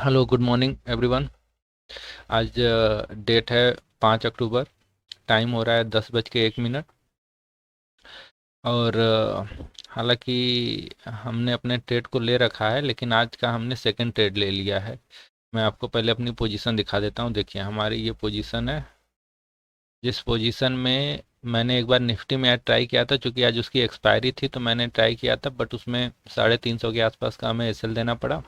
Hello, good morning everyone. आज date है 5 अक्टूबर। Time हो रहा है 10:01। और हालांकि हमने अपने ट्रेड को ले रखा है, लेकिन आज का हमने सेकंड ट्रेड ले लिया है। मैं आपको पहले अपनी पोजीशन दिखा देता हूँ। देखिए, हमारी ये पोजीशन है, जिस पोजीशन में मैंने एक बार निफ्टी में आज ट्राई किया था। चूंकि आज उसकी एक्सपायरी थी तो मैंने ट्राई किया था, बट उसमें 350 के आसपास का हमें एसएल देना पड़ा।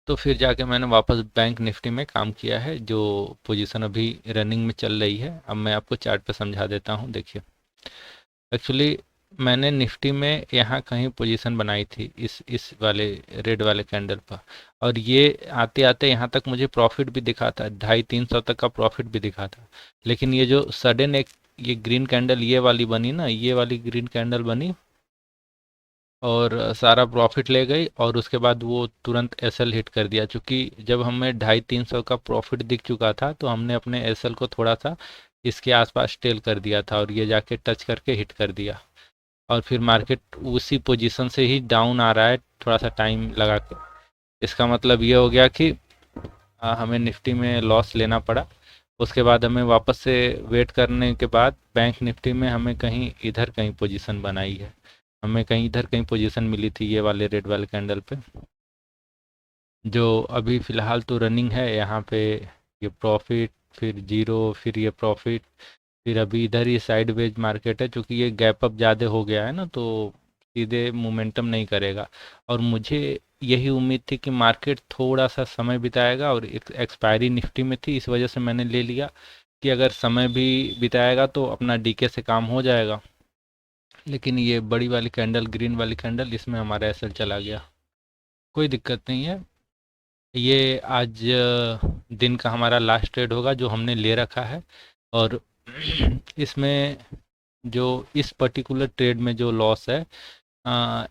तो फिर जाके मैंने वापस बैंक निफ्टी में काम किया है, जो पोजीशन अभी रनिंग में चल रही है। अब मैं आपको चार्ट पे समझा देता हूँ। देखिए, एक्चुअली मैंने निफ्टी में यहाँ कहीं पोजीशन बनाई थी, इस वाले रेड वाले कैंडल पर। और ये आते आते यहाँ तक मुझे प्रॉफिट भी दिखा था, 250-300 तक का प्रॉफिट भी दिखा था। लेकिन ये जो सडन एक ये ग्रीन कैंडल ये वाली बनी ना, ये वाली ग्रीन कैंडल बनी और सारा प्रॉफिट ले गई। और उसके बाद वो तुरंत एसएल हिट कर दिया। चूंकि जब हमें 250-300 का प्रॉफिट दिख चुका था तो हमने अपने एसएल को थोड़ा सा इसके आसपास टेल कर दिया था, और ये जाके टच करके हिट कर दिया। और फिर मार्केट उसी पोजीशन से ही डाउन आ रहा है, थोड़ा सा टाइम लगा के। इसका मतलब ये हो गया कि हमें निफ्टी में लॉस लेना पड़ा। उसके बाद हमें वापस से वेट करने के बाद बैंक निफ्टी में हमें कहीं इधर कहीं पोजीशन बनाई है। हमें कहीं इधर कहीं पोजीशन मिली थी, ये वाले रेड वाले कैंडल पे, जो अभी फ़िलहाल तो रनिंग है यहाँ पे। ये प्रॉफिट, फिर जीरो, फिर ये प्रॉफिट, फिर अभी इधर ही साइडवेज मार्केट है। क्योंकि ये गैप अप ज़्यादा हो गया है ना, तो सीधे मोमेंटम नहीं करेगा। और मुझे यही उम्मीद थी कि मार्केट थोड़ा सा समय बिताएगा, और एक्सपायरी निफ्टी में थी, इस वजह से मैंने ले लिया कि अगर समय भी बिताएगा तो अपना डीके से काम हो जाएगा। लेकिन ये बड़ी वाली कैंडल, ग्रीन वाली कैंडल, इसमें हमारा एसएल चला गया। कोई दिक्कत नहीं है। ये आज दिन का हमारा लास्ट ट्रेड होगा जो हमने ले रखा है। और इसमें जो इस पर्टिकुलर ट्रेड में जो लॉस है,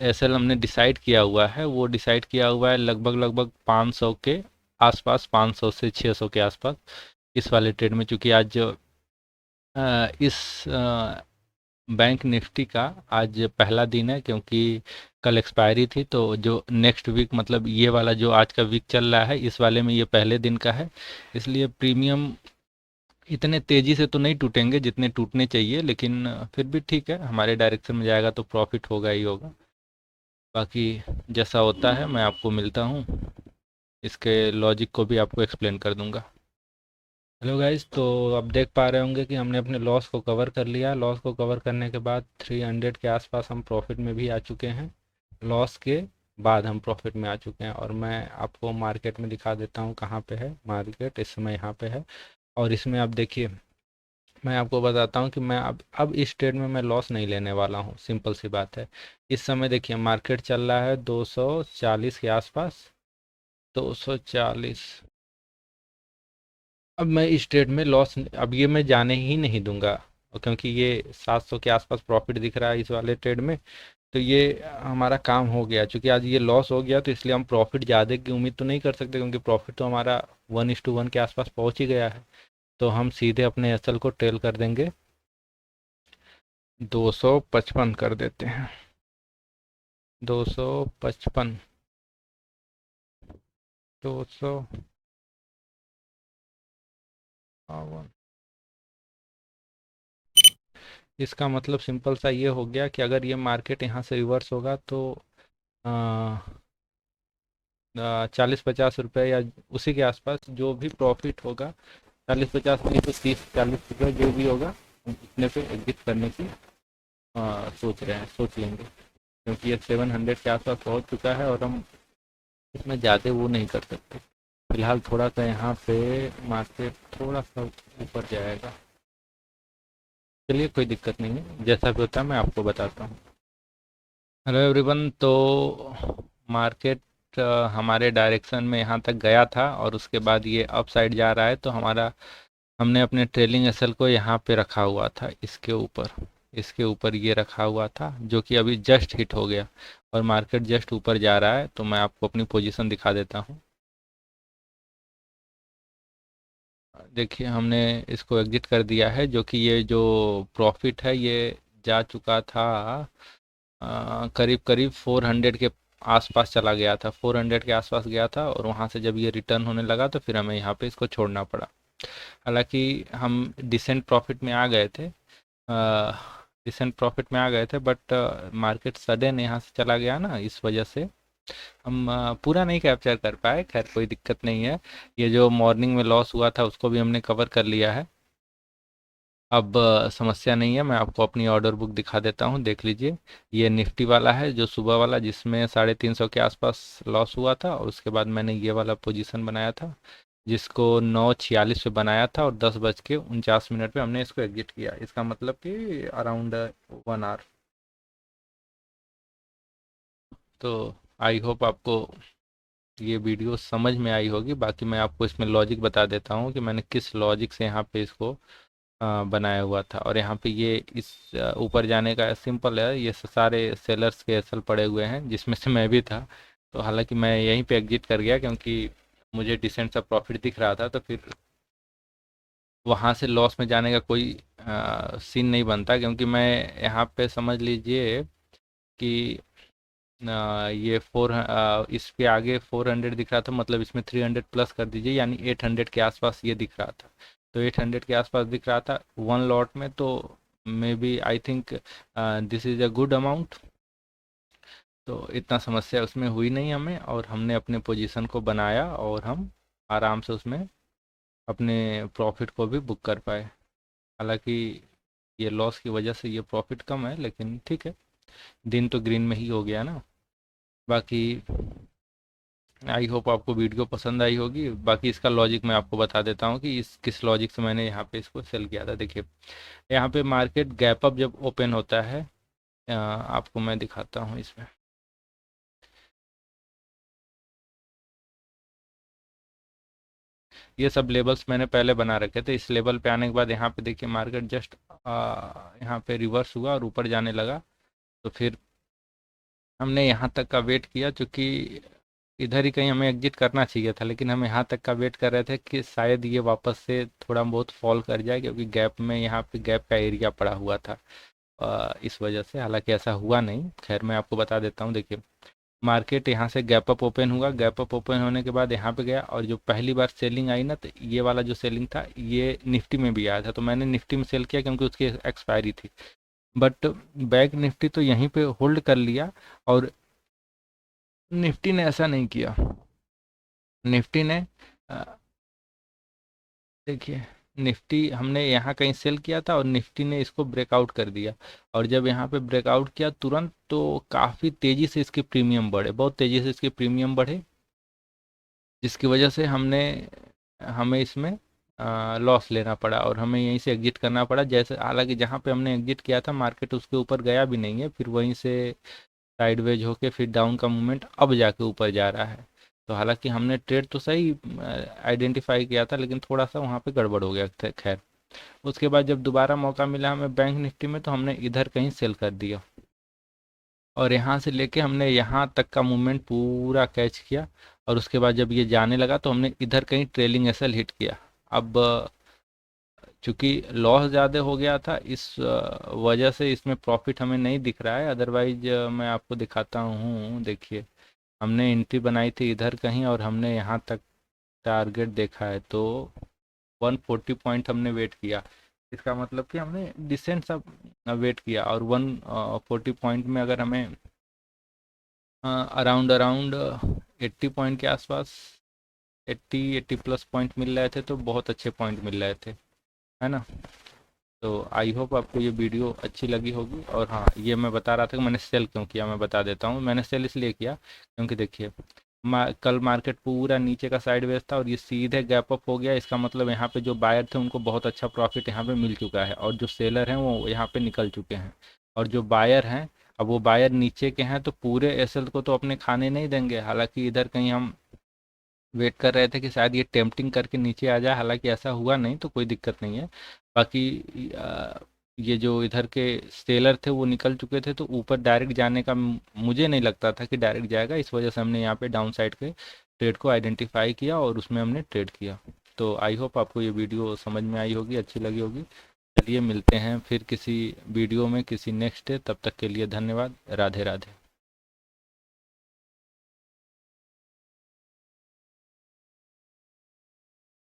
एसएल हमने डिसाइड किया हुआ है, वो डिसाइड किया हुआ है लगभग लगभग 500 के आसपास, 500 से 600 के आसपास इस वाले ट्रेड में। चूंकि आज इस बैंक निफ्टी का आज पहला दिन है, क्योंकि कल एक्सपायरी थी। तो जो नेक्स्ट वीक, मतलब ये वाला जो आज का वीक चल रहा है, इस वाले में ये पहले दिन का है। इसलिए प्रीमियम इतने तेज़ी से तो नहीं टूटेंगे जितने टूटने चाहिए, लेकिन फिर भी ठीक है, हमारे डायरेक्शन में जाएगा तो प्रॉफिट होगा ही होगा। बाकी जैसा होता है मैं आपको मिलता हूँ, इसके लॉजिक को भी आपको एक्सप्लेन कर दूंगा। हेलो गाइस, तो आप देख पा रहे होंगे कि हमने अपने लॉस को कवर कर लिया। लॉस को कवर करने के बाद 300 के आसपास हम प्रॉफिट में भी आ चुके हैं। लॉस के बाद हम प्रॉफिट में आ चुके हैं। और मैं आपको मार्केट में दिखा देता हूँ कहाँ पे है मार्केट। इस समय यहाँ पे है। और इसमें आप देखिए, मैं आपको बताता हूँ कि मैं अब इस ट्रेड में मैं लॉस नहीं लेने वाला हूँ। सिंपल सी बात है। इस समय देखिए मार्केट चल रहा है 240 के आसपास, 240। अब मैं इस ट्रेड में लॉस, अब ये मैं जाने ही नहीं दूंगा। और क्योंकि ये 700 के आसपास प्रॉफिट दिख रहा है इस वाले ट्रेड में, तो ये हमारा काम हो गया। क्योंकि आज ये लॉस हो गया तो इसलिए हम प्रॉफिट ज़्यादा की उम्मीद तो नहीं कर सकते, क्योंकि प्रॉफिट तो हमारा 1:1 के आसपास पहुंच ही गया है। तो हम सीधे अपने एसएल को टेल कर देंगे, 255 कर देते हैं। 255, 252। इसका मतलब सिंपल सा ये हो गया कि अगर ये मार्केट यहाँ से रिवर्स होगा तो 40-50 रुपये या उसी के आसपास जो भी प्रॉफिट होगा, 40-50 नहीं तो 30-40 रुपये जो भी होगा, हम इतने पे एग्जिट करने की सोच रहे हैं, सोच लेंगे। क्योंकि ये 700 के आसपास पहुँच चुका है और हम इसमें ज़्यादा वो नहीं कर सकते। फिलहाल थोड़ा सा यहाँ पे मार्केट थोड़ा सा ऊपर जाएगा। चलिए, कोई दिक्कत नहीं है, जैसा भी होता है मैं आपको बताता हूँ। Hello everyone. तो मार्केट हमारे डायरेक्शन में यहाँ तक गया था, और उसके बाद ये अप साइड जा रहा है। तो हमारा, हमने अपने ट्रेलिंग एसएल को यहाँ पे रखा हुआ था, इसके ऊपर ये रखा हुआ था, जो कि अभी जस्ट हिट हो गया। और मार्केट जस्ट ऊपर जा रहा है, तो मैं आपको अपनी पोजीशन दिखा देता हूँ। देखिए, हमने इसको एग्जिट कर दिया है। जो कि ये जो प्रॉफिट है ये जा चुका था करीब करीब 400 के आसपास चला गया था, 400 के आसपास गया था, और वहाँ से जब ये रिटर्न होने लगा तो फिर हमें यहाँ पे इसको छोड़ना पड़ा। हालांकि हम डिसेंट प्रॉफिट में आ गए थे, डिसेंट प्रॉफिट में आ गए थे, बट मार्केट सडन यहाँ से चला गया ना, इस वजह से हम पूरा नहीं कैप्चर कर पाए। खैर कोई दिक्कत नहीं है, ये जो मॉर्निंग में लॉस हुआ था उसको भी हमने कवर कर लिया है। अब समस्या नहीं है, मैं आपको अपनी ऑर्डर बुक दिखा देता हूँ, देख लीजिए। ये निफ्टी वाला है जो सुबह वाला, जिसमें 350 के आसपास लॉस हुआ था, और उसके बाद मैंने ये वाला पोजीशन बनाया था जिसको 9:46 पे बनाया था, और 10:49 पे हमने इसको एग्जिट किया। इसका मतलब कि अराउंड 1 आवर। तो आई होप आपको ये वीडियो समझ में आई होगी। बाकी मैं आपको इसमें लॉजिक बता देता हूँ कि मैंने किस लॉजिक से यहाँ पे इसको बनाया हुआ था। और यहाँ पे ये इस ऊपर जाने का सिंपल है, ये सारे सेलर्स के एसएल पड़े हुए हैं जिसमें से मैं भी था। तो हालांकि मैं यहीं पे एग्जिट कर गया क्योंकि मुझे डिसेंट सा प्रॉफिट दिख रहा था, तो फिर वहाँ से लॉस में जाने का कोई सीन नहीं बनता, क्योंकि मैं यहाँ पे समझ लीजिए कि ये इस पे आगे 400 दिख रहा था, मतलब इसमें 300 प्लस कर दीजिए, यानी 800 के आसपास ये दिख रहा था। तो 800 के आसपास दिख रहा था वन लॉट में, तो maybe I think this is a good amount. तो इतना समस्या उसमें हुई नहीं हमें, और हमने अपने पोजीशन को बनाया और हम आराम से उसमें अपने प्रॉफिट को भी बुक कर पाए। हालांकि ये लॉस की वजह से ये प्रॉफिट कम है, लेकिन ठीक है, दिन तो ग्रीन में ही हो गया ना। बाकी आई होप आपको वीडियो पसंद आई होगी। बाकी इसका लॉजिक मैं आपको बता देता हूँ कि इस किस लॉजिक से मैंने यहाँ पे इसको सेल किया था। देखिए, यहाँ पे मार्केट गैप अप जब ओपन होता है, आपको मैं दिखाता हूँ इसमें। ये सब लेबल्स मैंने पहले बना रखे थे। इस लेवल पे आने के बाद यहाँ पे देखिए मार्केट जस्ट यहाँ पे रिवर्स हुआ और ऊपर जाने लगा। तो फिर हमने यहाँ तक का वेट किया, चूँकि इधर ही कहीं हमें एग्जिट करना चाहिए था, लेकिन हम यहाँ तक का वेट कर रहे थे कि शायद ये वापस से थोड़ा बहुत फॉल कर जाए, क्योंकि गैप में यहाँ पे गैप का एरिया पड़ा हुआ था, इस वजह से। हालांकि ऐसा हुआ नहीं। खैर मैं आपको बता देता हूँ। देखिए, मार्केट यहाँ से गैप अप ओपन हुआ, गैप अप ओपन होने के बाद यहाँ पे गया, और जो पहली बार सेलिंग आई ना, तो ये वाला जो सेलिंग था ये निफ्टी में भी आया था, तो मैंने निफ्टी में सेल किया क्योंकि उसकी एक्सपायरी थी। बट बैंक निफ्टी तो यहीं पे होल्ड कर लिया, और निफ्टी ने ऐसा नहीं किया। निफ्टी ने अ, देखिए, निफ्टी हमने यहाँ कहीं सेल किया था और निफ्टी ने इसको ब्रेकआउट कर दिया, और जब यहाँ पे ब्रेकआउट किया तुरंत, तो काफ़ी तेज़ी से इसके प्रीमियम बढ़े, बहुत तेज़ी से इसके प्रीमियम बढ़े, जिसकी वजह से हमें इसमें लॉस लेना पड़ा, और हमें यहीं से एग्जिट करना पड़ा। जैसे हालांकि जहाँ पे हमने एग्जिट किया था मार्केट उसके ऊपर गया भी नहीं है, फिर वहीं से साइडवेज होके फिर डाउन का मूवमेंट अब जाके ऊपर जा रहा है। तो हालांकि हमने ट्रेड तो सही आइडेंटिफाई किया था, लेकिन थोड़ा सा वहाँ पे गड़बड़ हो गया था। खैर, उसके बाद जब दोबारा मौका मिला हमें बैंक निफ्टी में, तो हमने इधर कहीं सेल कर दिया, और यहाँ से लेके हमने यहाँ तक का मूवमेंट पूरा कैच किया, और उसके बाद जब ये जाने लगा तो हमने इधर कहीं ट्रेलिंग एसएल हिट किया। अब चूंकि लॉस ज़्यादा हो गया था, इस वजह से इसमें प्रॉफिट हमें नहीं दिख रहा है। अदरवाइज मैं आपको दिखाता हूँ। देखिए, हमने एंट्री बनाई थी इधर कहीं, और हमने यहाँ तक टारगेट देखा है, तो 140 पॉइंट हमने वेट किया। इसका मतलब कि हमने डिसेंट सा वेट किया, और 140 पॉइंट में अगर हमें अराउंड अराउंड 80 पॉइंट के आसपास, 80 प्लस पॉइंट मिल रहे थे, तो बहुत अच्छे पॉइंट मिल रहे थे, है ना। तो आई होप आपको ये वीडियो अच्छी लगी होगी। और हाँ, ये मैं बता रहा था कि मैंने सेल क्यों किया, मैं बता देता हूँ। मैंने सेल इसलिए किया क्योंकि देखिए, कल मार्केट पूरा नीचे का साइडवेज था, और ये सीधे गैप अप हो गया। इसका मतलब यहाँ पे जो बायर थे उनको बहुत अच्छा प्रॉफिट यहाँ पे मिल चुका है, और जो सेलर हैं वो यहाँ पे निकल चुके हैं, और जो बायर हैं, अब वो बायर नीचे के हैं, तो पूरे एसएल को तो अपने खाने नहीं देंगे। हालांकि इधर कहीं हम वेट कर रहे थे कि शायद ये टेम्पटिंग करके नीचे आ जाए, हालांकि ऐसा हुआ नहीं, तो कोई दिक्कत नहीं है। बाकी ये जो इधर के सेलर थे वो निकल चुके थे, तो ऊपर डायरेक्ट जाने का मुझे नहीं लगता था कि डायरेक्ट जाएगा। इस वजह से हमने यहाँ पे डाउन साइड के ट्रेड को आइडेंटिफाई किया, और उसमें हमने ट्रेड किया। तो आई होप आपको ये वीडियो समझ में आई होगी, अच्छी लगी होगी। चलिए, मिलते हैं फिर किसी वीडियो में किसी नेक्स्ट डे। तब तक के लिए धन्यवाद। राधे राधे।